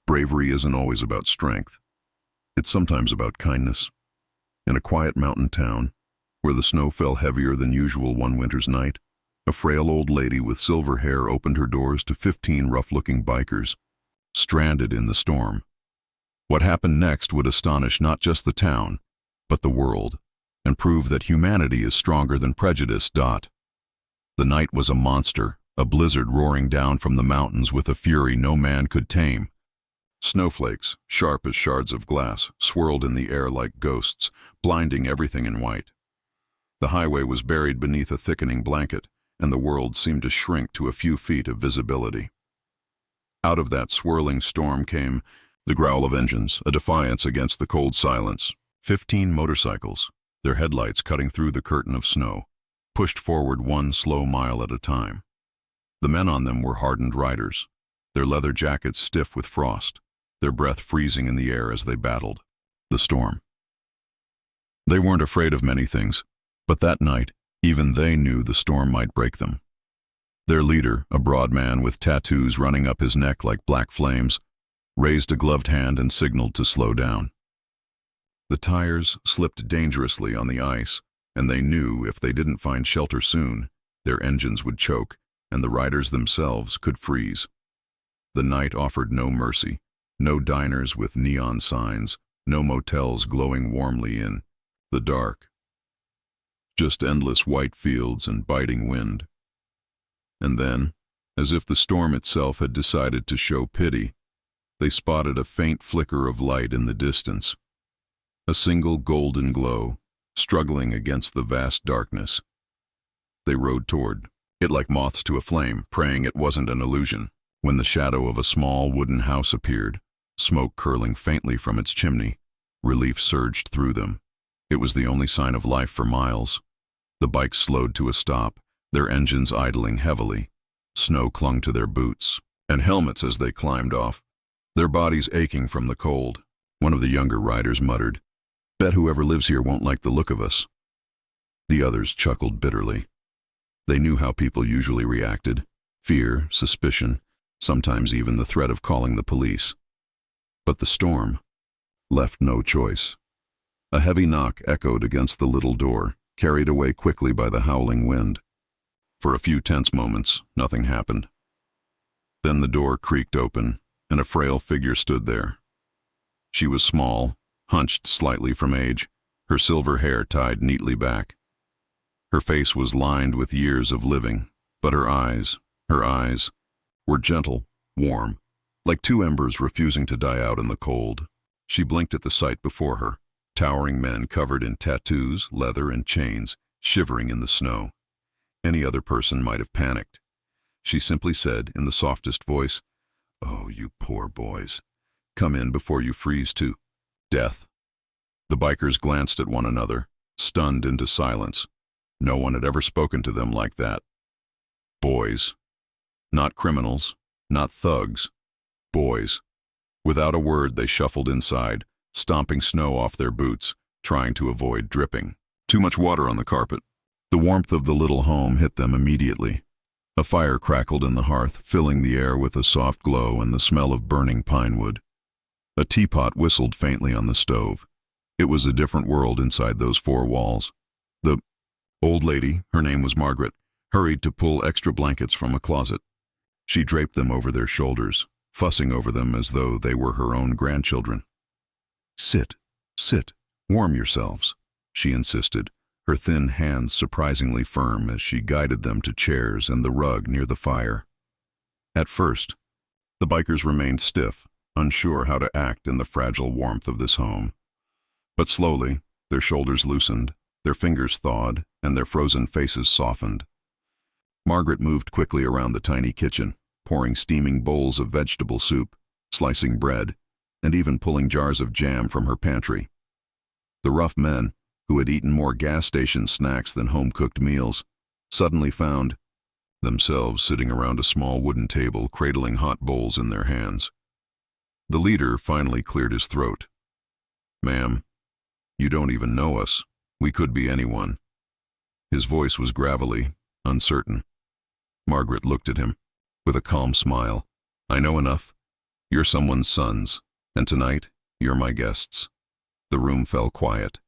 Bravery isn't always about strength. It's sometimes about kindness. In a quiet mountain town, where the snow fell heavier than usual one winter's night, a frail old lady with silver hair opened her doors to 15 rough-looking bikers, stranded in the storm. What happened next would astonish not just the town, but the world, and prove that humanity is stronger than prejudice. The night was a monster, a blizzard roaring down from the mountains with a fury no man could tame. Snowflakes, sharp as shards of glass, swirled in the air like ghosts, blinding everything in white. The highway was buried beneath a thickening blanket, and the world seemed to shrink to a few feet of visibility. Out of that swirling storm came the growl of engines, a defiance against the cold silence. 15 motorcycles, their headlights cutting through the curtain of snow, pushed forward one slow mile at a time. The men on them were hardened riders, their leather jackets stiff with frost, their breath freezing in the air as they battled the storm. They weren't afraid of many things, but that night, even they knew the storm might break them. Their leader, a broad man with tattoos running up his neck like black flames, raised a gloved hand and signaled to slow down. The tires slipped dangerously on the ice, and they knew if they didn't find shelter soon, their engines would choke, and the riders themselves could freeze. The night offered no mercy, no diners with neon signs, no motels glowing warmly in the dark. Just endless white fields and biting wind. And then, as if the storm itself had decided to show pity, they spotted a faint flicker of light in the distance. A single golden glow, struggling against the vast darkness. They rode toward it like moths to a flame, praying it wasn't an illusion. When the shadow of a small wooden house appeared, smoke curling faintly from its chimney, relief surged through them. It was the only sign of life for miles. The bikes slowed to a stop, their engines idling heavily. Snow clung to their boots and helmets as they climbed off, their bodies aching from the cold. One of the younger riders muttered, "Bet whoever lives here won't like the look of us." The others chuckled bitterly. They knew how people usually reacted: fear, suspicion, sometimes even the threat of calling the police. But the storm left no choice. A heavy knock echoed against the little door, carried away quickly by the howling wind. For a few tense moments, nothing happened. Then the door creaked open, and a frail figure stood there. She was small, hunched slightly from age, her silver hair tied neatly back. Her face was lined with years of living, but her eyes, were gentle, warm, like two embers refusing to die out in the cold. She blinked at the sight before her, towering men covered in tattoos, leather, and chains, shivering in the snow. Any other person might have panicked. She simply said, in the softest voice, "Oh, you poor boys. Come in before you freeze to death." The bikers glanced at one another, stunned into silence. No one had ever spoken to them like that. Boys. Not criminals, not thugs. Boys. Without a word, they shuffled inside, stomping snow off their boots, trying to avoid dripping. Too much water on the carpet. The warmth of the little home hit them immediately. A fire crackled in the hearth, filling the air with a soft glow and the smell of burning pine wood. A teapot whistled faintly on the stove. It was a different world inside those four walls. The old lady, her name was Margaret, hurried to pull extra blankets from a closet. She draped them over their shoulders, fussing over them as though they were her own grandchildren. Sit, warm yourselves," she insisted, her thin hands surprisingly firm as she guided them to chairs and the rug near the fire. At first, the bikers remained stiff, unsure how to act in the fragile warmth of this home. But slowly, their shoulders loosened, their fingers thawed, and their frozen faces softened. Margaret moved quickly around the tiny kitchen, pouring steaming bowls of vegetable soup, slicing bread, and even pulling jars of jam from her pantry. The rough men, who had eaten more gas station snacks than home-cooked meals, suddenly found themselves sitting around a small wooden table, cradling hot bowls in their hands. The leader finally cleared his throat. "Ma'am, you don't even know us. We could be anyone." His voice was gravelly, uncertain. Margaret looked at him with a calm smile. "I know enough. You're someone's sons, and tonight, you're my guests." The room fell quiet.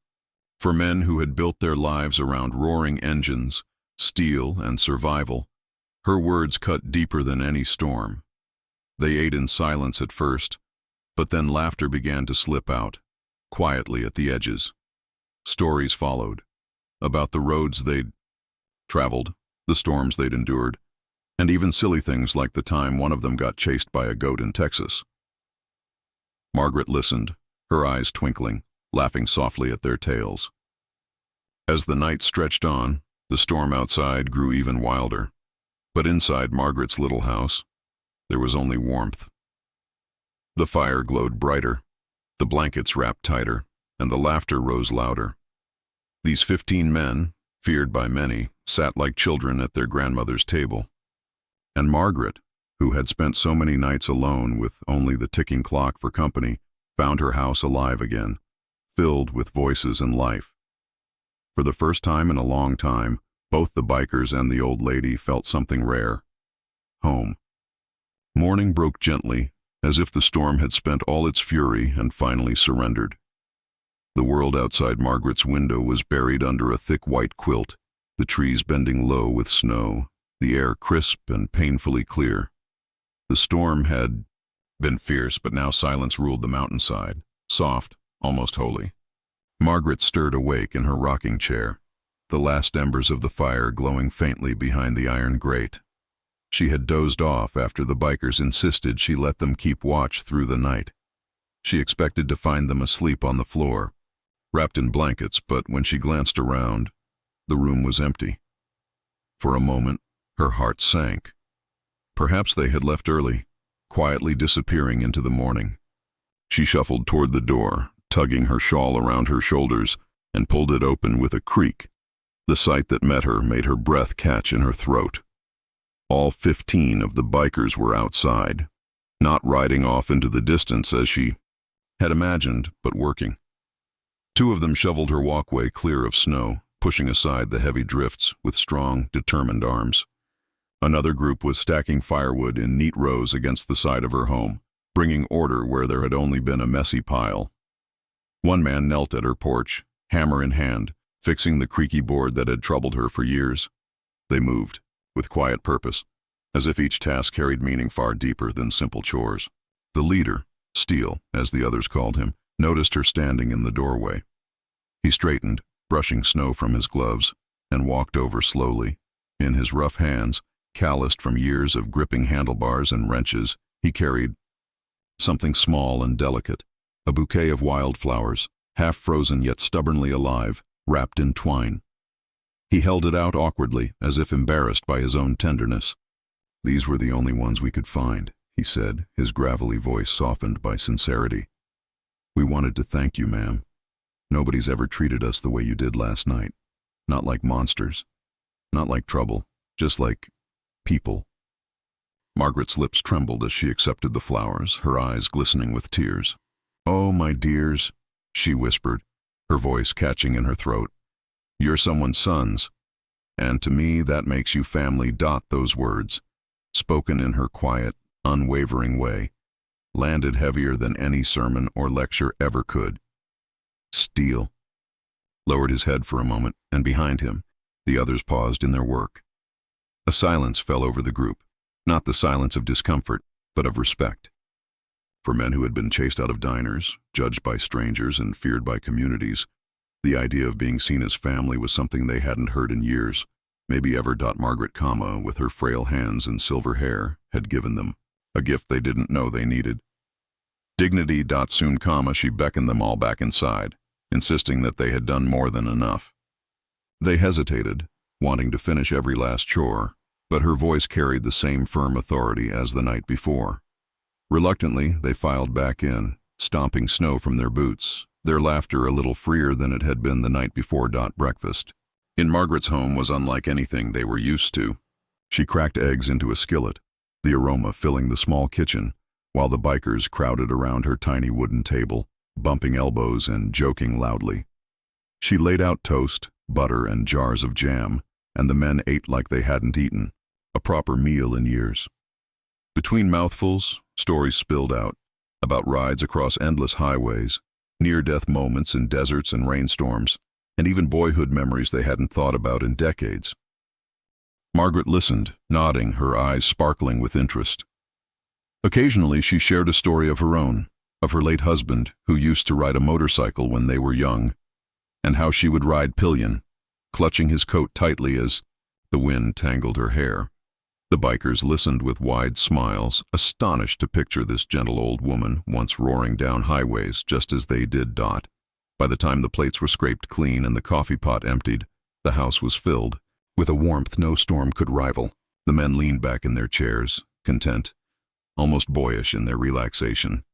For men who had built their lives around roaring engines, steel, and survival, her words cut deeper than any storm. They ate in silence at first, but then laughter began to slip out, quietly at the edges. Stories followed, about the roads they'd traveled, the storms they'd endured, and even silly things like the time one of them got chased by a goat in Texas. Margaret listened, her eyes twinkling, laughing softly at their tales. As the night stretched on, the storm outside grew even wilder. But inside Margaret's little house, there was only warmth. The fire glowed brighter, the blankets wrapped tighter, and the laughter rose louder. These 15 men, feared by many, sat like children at their grandmother's table. And Margaret, who had spent so many nights alone with only the ticking clock for company, found her house alive again, filled with voices and life. For the first time in a long time, both the bikers and the old lady felt something rare. Home. Morning broke gently, as if the storm had spent all its fury and finally surrendered. The world outside Margaret's window was buried under a thick white quilt, the trees bending low with snow, the air crisp and painfully clear. The storm had been fierce, but now silence ruled the mountainside, soft, almost holy. Margaret stirred awake in her rocking chair, the last embers of the fire glowing faintly behind the iron grate. She had dozed off after the bikers insisted she let them keep watch through the night. She expected to find them asleep on the floor, wrapped in blankets, but when she glanced around, the room was empty. For a moment, her heart sank. Perhaps they had left early, quietly disappearing into the morning. She shuffled toward the door, tugging her shawl around her shoulders, and pulled it open with a creak. The sight that met her made her breath catch in her throat. All 15 of the bikers were outside, not riding off into the distance as she had imagined, but working. 2 of them shoveled her walkway clear of snow, pushing aside the heavy drifts with strong, determined arms. Another group was stacking firewood in neat rows against the side of her home, bringing order where there had only been a messy pile. One man knelt at her porch, hammer in hand, fixing the creaky board that had troubled her for years. They moved, with quiet purpose, as if each task carried meaning far deeper than simple chores. The leader, Steele, as the others called him, noticed her standing in the doorway. He straightened, brushing snow from his gloves, and walked over slowly. In his rough hands, calloused from years of gripping handlebars and wrenches, he carried something small and delicate, a bouquet of wildflowers, half frozen yet stubbornly alive, wrapped in twine. He held it out awkwardly, as if embarrassed by his own tenderness. "These were the only ones we could find," he said, his gravelly voice softened by sincerity. "We wanted to thank you, ma'am. Nobody's ever treated us the way you did last night. Not like monsters. Not like trouble. Just like people." Margaret's lips trembled as she accepted the flowers, her eyes glistening with tears. "Oh, my dears," she whispered, her voice catching in her throat. "You're someone's sons, and to me that makes you family." Those words, spoken in her quiet, unwavering way, landed heavier than any sermon or lecture ever could. Steele lowered his head for a moment, and behind him, the others paused in their work. A silence fell over the group, not the silence of discomfort, but of respect. For men who had been chased out of diners, judged by strangers, and feared by communities, the idea of being seen as family was something they hadn't heard in years, maybe ever. Margaret, with her frail hands and silver hair, had given them a gift they didn't know they needed. Dignity. Soon, she beckoned them all back inside, insisting that they had done more than enough. They hesitated, wanting to finish every last chore, but her voice carried the same firm authority as the night before. Reluctantly, they filed back in, stomping snow from their boots, their laughter a little freer than it had been the night before. Breakfast in Margaret's home was unlike anything they were used to. She cracked eggs into a skillet, the aroma filling the small kitchen, while the bikers crowded around her tiny wooden table, bumping elbows and joking loudly. She laid out toast, butter, and jars of jam, and the men ate like they hadn't eaten, a proper meal in years. Between mouthfuls, stories spilled out about rides across endless highways, near-death moments in deserts and rainstorms, and even boyhood memories they hadn't thought about in decades. Margaret listened, nodding, her eyes sparkling with interest. Occasionally she shared a story of her own, of her late husband, who used to ride a motorcycle when they were young, and how she would ride pillion, clutching his coat tightly as the wind tangled her hair. The bikers listened with wide smiles, astonished to picture this gentle old woman once roaring down highways just as they did Dot. By the time the plates were scraped clean and the coffee pot emptied, the house was filled, with a warmth no storm could rival. The men leaned back in their chairs, content, almost boyish in their relaxation.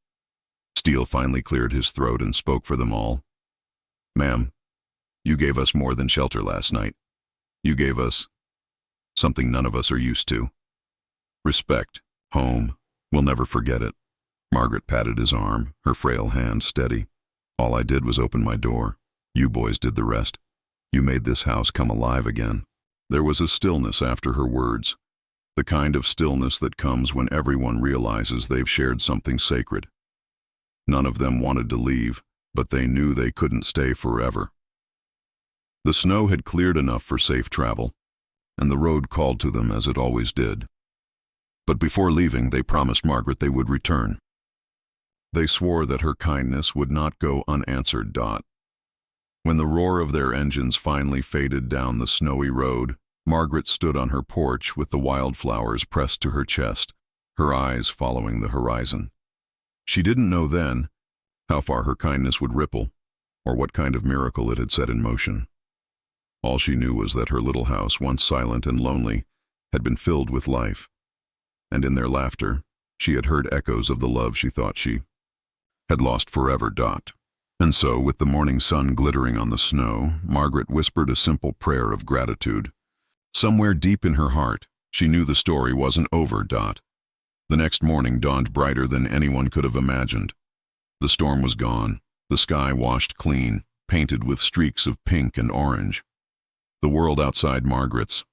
Steele finally cleared his throat and spoke for them all. "Ma'am, you gave us more than shelter last night. You gave us something none of us are used to. Respect, home, we'll never forget it." Margaret patted his arm, her frail hand steady. "All I did was open my door. You boys did the rest. You made this house come alive again." There was a stillness after her words, the kind of stillness that comes when everyone realizes they've shared something sacred. None of them wanted to leave, but they knew they couldn't stay forever. The snow had cleared enough for safe travel, and the road called to them as it always did. But before leaving, they promised Margaret they would return. They swore that her kindness would not go unanswered. When the roar of their engines finally faded down the snowy road, Margaret stood on her porch with the wildflowers pressed to her chest, her eyes following the horizon. She didn't know then how far her kindness would ripple, or what kind of miracle it had set in motion. All she knew was that her little house, once silent and lonely, had been filled with life, and in their laughter, she had heard echoes of the love she thought she had lost forever. And so, with the morning sun glittering on the snow, Margaret whispered a simple prayer of gratitude. Somewhere deep in her heart, she knew the story wasn't over. The next morning dawned brighter than anyone could have imagined. The storm was gone, the sky washed clean, painted with streaks of pink and orange. The world outside Margaret's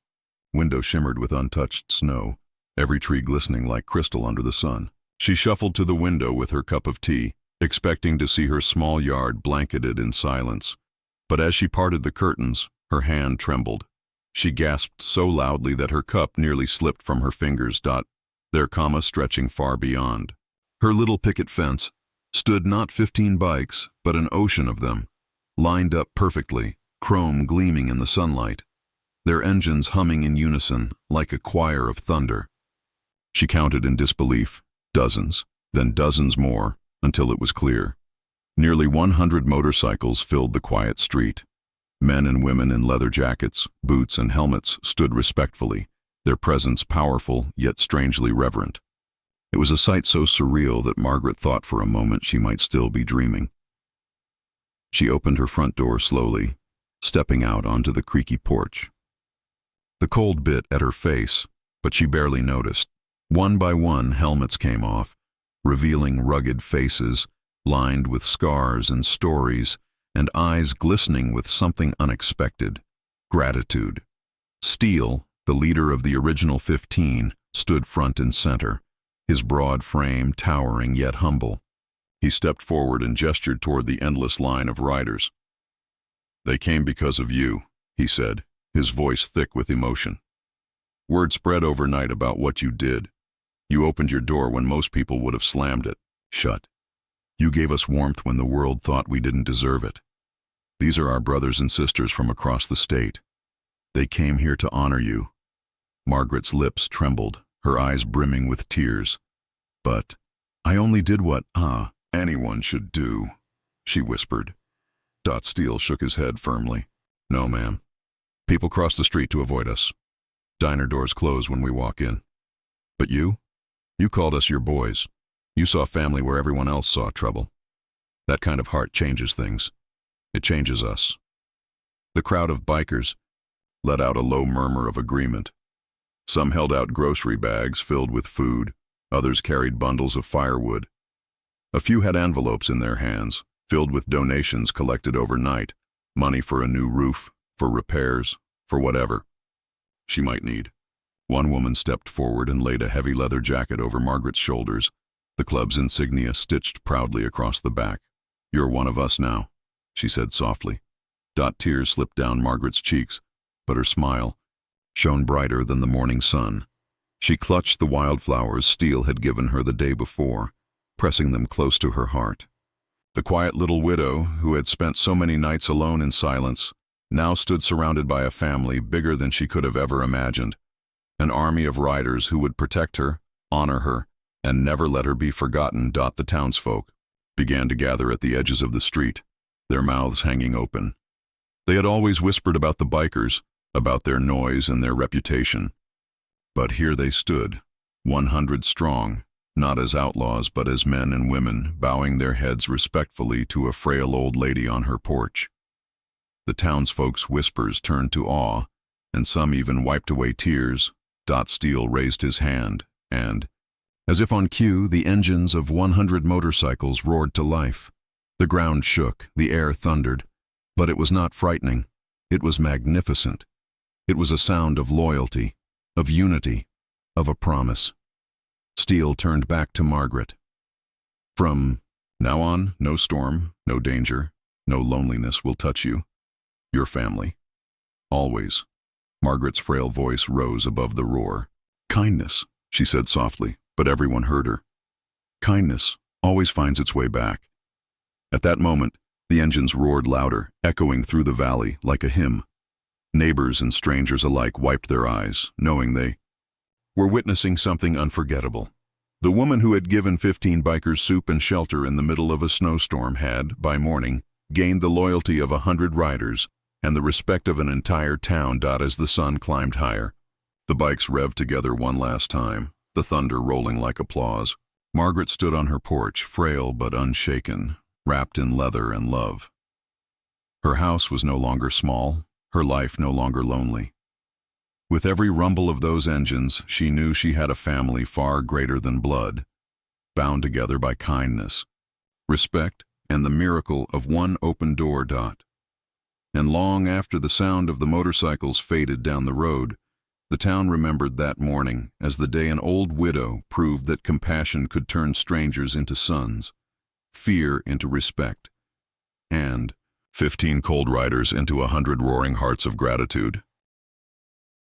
window shimmered with untouched snow, every tree glistening like crystal under the sun. She shuffled to the window with her cup of tea, expecting to see her small yard blanketed in silence. But as she parted the curtains, her hand trembled. She gasped so loudly that her cup nearly slipped from her fingers. Their comma stretching far beyond. Her little picket fence stood not 15 bikes, but an ocean of them, lined up perfectly, chrome gleaming in the sunlight, their engines humming in unison like a choir of thunder. She counted in disbelief, dozens, then dozens more, until it was clear. Nearly 100 motorcycles filled the quiet street. Men and women in leather jackets, boots, and helmets stood respectfully, their presence powerful yet strangely reverent. It was a sight so surreal that Margaret thought for a moment she might still be dreaming. She opened her front door slowly, stepping out onto the creaky porch. The cold bit at her face, but she barely noticed. One by one, helmets came off, revealing rugged faces, lined with scars and stories, and eyes glistening with something unexpected: gratitude. Steele, the leader of the original 15, stood front and center, his broad frame towering yet humble. He stepped forward and gestured toward the endless line of riders. "They came because of you," he said, his voice thick with emotion. "Word spread overnight about what you did. You opened your door when most people would have slammed it shut. You gave us warmth when the world thought we didn't deserve it. These are our brothers and sisters from across the state. They came here to honor you." Margaret's lips trembled, her eyes brimming with tears. "But I only did what anyone should do," she whispered. Steele shook his head firmly. "No, ma'am. People cross the street to avoid us. Diner doors close when we walk in. But you called us your boys. You saw family where everyone else saw trouble. That kind of heart changes things. It changes us." The crowd of bikers let out a low murmur of agreement. Some held out grocery bags filled with food, others carried bundles of firewood. A few had envelopes in their hands, filled with donations collected overnight, money for a new roof, for repairs, for whatever she might need. One woman stepped forward and laid a heavy leather jacket over Margaret's shoulders, the club's insignia stitched proudly across the back. "You're one of us now," she said softly. Tears slipped down Margaret's cheeks, but her smile shone brighter than the morning sun. She clutched the wildflowers Steele had given her the day before, pressing them close to her heart. The quiet little widow, who had spent so many nights alone in silence, now stood surrounded by a family bigger than she could have ever imagined. An army of riders who would protect her, honor her, and never let her be forgotten. The townsfolk began to gather at the edges of the street, their mouths hanging open. They had always whispered about the bikers, about their noise and their reputation. But here they stood, 100 strong, not as outlaws but as men and women, bowing their heads respectfully to a frail old lady on her porch. The townsfolk's whispers turned to awe, and some even wiped away tears. Steele raised his hand, and, as if on cue, the engines of 100 motorcycles roared to life. The ground shook, the air thundered, but it was not frightening. It was magnificent. It was a sound of loyalty, of unity, of a promise. Steele turned back to Margaret. "From now on, no storm, no danger, no loneliness will touch you. Your family. Always." Margaret's frail voice rose above the roar. "Kindness," she said softly, but everyone heard her. "Kindness always finds its way back." At that moment, the engines roared louder, echoing through the valley like a hymn. Neighbors and strangers alike wiped their eyes, knowing they were witnessing something unforgettable. The woman who had given 15 bikers soup and shelter in the middle of a snowstorm had, by morning, gained the loyalty of 100 riders and the respect of an entire town. As the sun climbed higher, the bikes revved together one last time, the thunder rolling like applause. Margaret stood on her porch, frail but unshaken, wrapped in leather and love. Her house was no longer small, her life no longer lonely. With every rumble of those engines, she knew she had a family far greater than blood, bound together by kindness, respect, and the miracle of one open door. And long after the sound of the motorcycles faded down the road, the town remembered that morning as the day an old widow proved that compassion could turn strangers into sons, fear into respect, and 15 cold riders into 100 roaring hearts of gratitude.